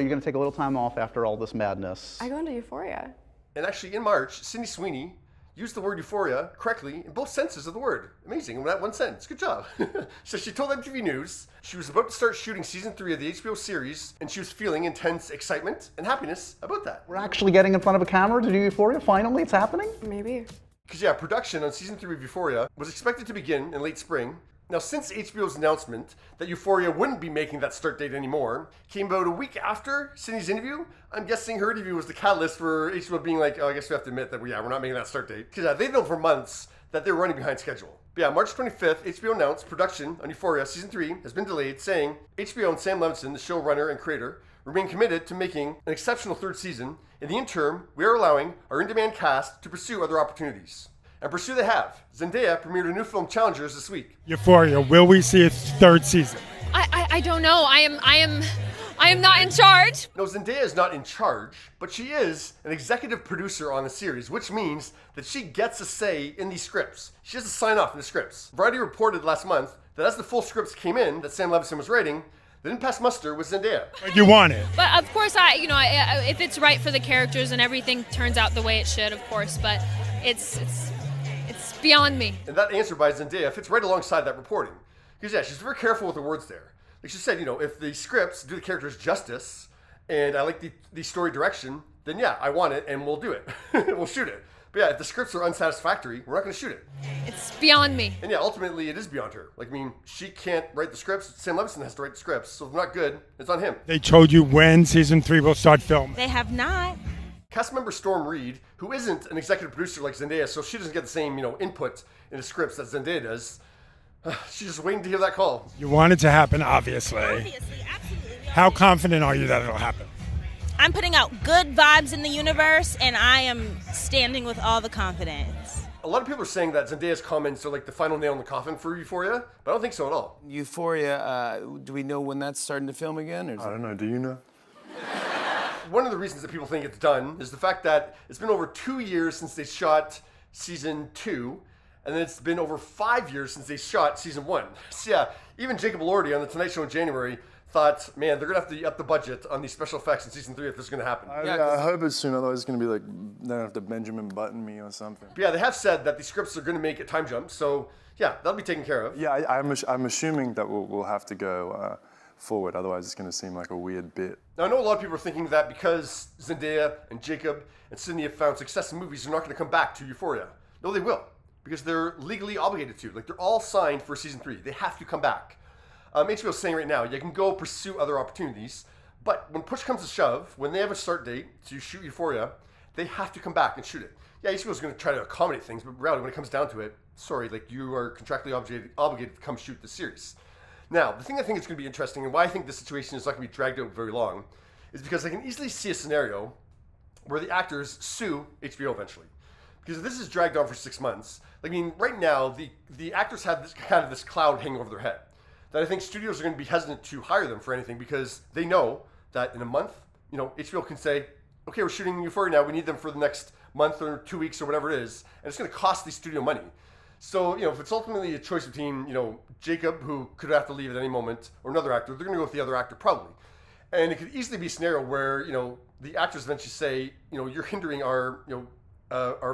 You're going to take a little time off after all this madness. I go into Euphoria. And actually, in March, Sweeney used the word euphoria correctly in both senses of the word. Amazing, in that one sentence. Good job. So she told MTV News she was about to start shooting season 3 of the HBO series, and she was feeling intense excitement and happiness about that. We're actually getting in front of a camera to do Euphoria? Finally, it's happening? Maybe. Because yeah, production on season 3 of Euphoria was expected to begin in late spring. Now, since HBO's announcement that Euphoria wouldn't be making that start date anymore came about a week after Sydney's interview, I'm guessing her interview was the catalyst for HBO being like, oh, I guess we have to admit that we're not making that start date. Because they've known for months that they're running behind schedule. But yeah, March 25th, HBO announced production on Euphoria season 3 has been delayed, saying HBO and Sam Levinson, the showrunner and creator, remain committed to making an exceptional third season. In the interim, we are allowing our in-demand cast to pursue other opportunities. And pursue they have. Zendaya premiered a new film, Challengers, this week. Euphoria, will we see a third season? I don't know. I am not in charge. No, Zendaya is not in charge, but she is an executive producer on the series, which means that she gets a say in these scripts. She has to sign off on the scripts. Variety reported last month that as the full scripts came in that Sam Levinson was writing, they didn't pass muster with Zendaya. But you want it. But of course, if it's right for the characters and everything turns out the way it should, of course. But it's beyond me. And that answer by Zendaya fits right alongside that reporting. Because yeah, she's very careful with the words there. Like she said, if the scripts do the characters justice, and I like the story direction, then yeah, I want it, and we'll do it. We'll shoot it. But yeah, if the scripts are unsatisfactory, we're not going to shoot it. It's beyond me. And yeah, ultimately, it is beyond her. She can't write the scripts. Sam Levinson has to write the scripts. So if they're not good, it's on him. They told you when season 3 will start filming. They have not. Cast member Storm Reid, who isn't an executive producer like Zendaya, so she doesn't get the same, input in the scripts that Zendaya does. She's just waiting to hear that call. You want it to happen, obviously. Obviously, absolutely. How confident are you that it'll happen? I'm putting out good vibes in the universe, and I am standing with all the confidence. A lot of people are saying that Zendaya's comments are like the final nail in the coffin for Euphoria, but I don't think so at all. Euphoria, do we know when that's starting to film again? I don't know. Do you know? One of the reasons that people think it's done is the fact that it's been over 2 years since they shot season 2, and then it's been over 5 years since they shot season 1. So yeah, even Jacob Elordi on The Tonight Show in January thought, man, they're going to have to up the budget on these special effects in season 3 if this is going to happen. I hope it's soon, otherwise it's going to be like, they're going to have to Benjamin Button me or something. But yeah, they have said that these scripts are going to make a time jump, so yeah, that'll be taken care of. Yeah, I'm assuming that we'll have to go forward, otherwise it's going to seem like a weird bit. Now, I know a lot of people are thinking that because Zendaya and Jacob and Sydney have found success in movies, they're not going to come back to Euphoria. No, they will, because they're legally obligated to. They're all signed for season 3. They have to come back. HBO's saying right now, you can go pursue other opportunities, but when push comes to shove, when they have a start date to shoot Euphoria, they have to come back and shoot it. Yeah, HBO's going to try to accommodate things, but really, when it comes down to it, sorry, you are contractually obligated to come shoot the series. Now, the thing I think is going to be interesting, and why I think this situation is not going to be dragged out very long, is because I can easily see a scenario where the actors sue HBO eventually. Because if this is dragged on for 6 months, right now, the actors have this cloud hanging over their head. That I think studios are going to be hesitant to hire them for anything because they know that in a month, HBO can say, okay, we're shooting Euphoria now, we need them for the next month or 2 weeks or whatever it is, and it's going to cost the studio money. So, if it's ultimately a choice between, Jacob, who could have to leave at any moment, or another actor, they're going to go with the other actor probably. And it could easily be a scenario where, the actors eventually say, you're hindering our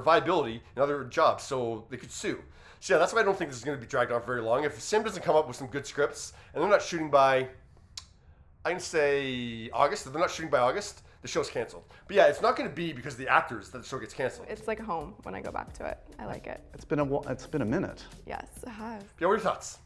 viability in other jobs, so they could sue. So yeah, that's why I don't think this is going to be dragged on for very long. If Sam doesn't come up with some good scripts, and they're not shooting by, I can say August, if they're not shooting by August, the show's canceled. But yeah, it's not going to be because of the actors that the show gets canceled. It's like home when I go back to it. I like it. It's been a minute. Yes, it has. Yeah, what are your thoughts?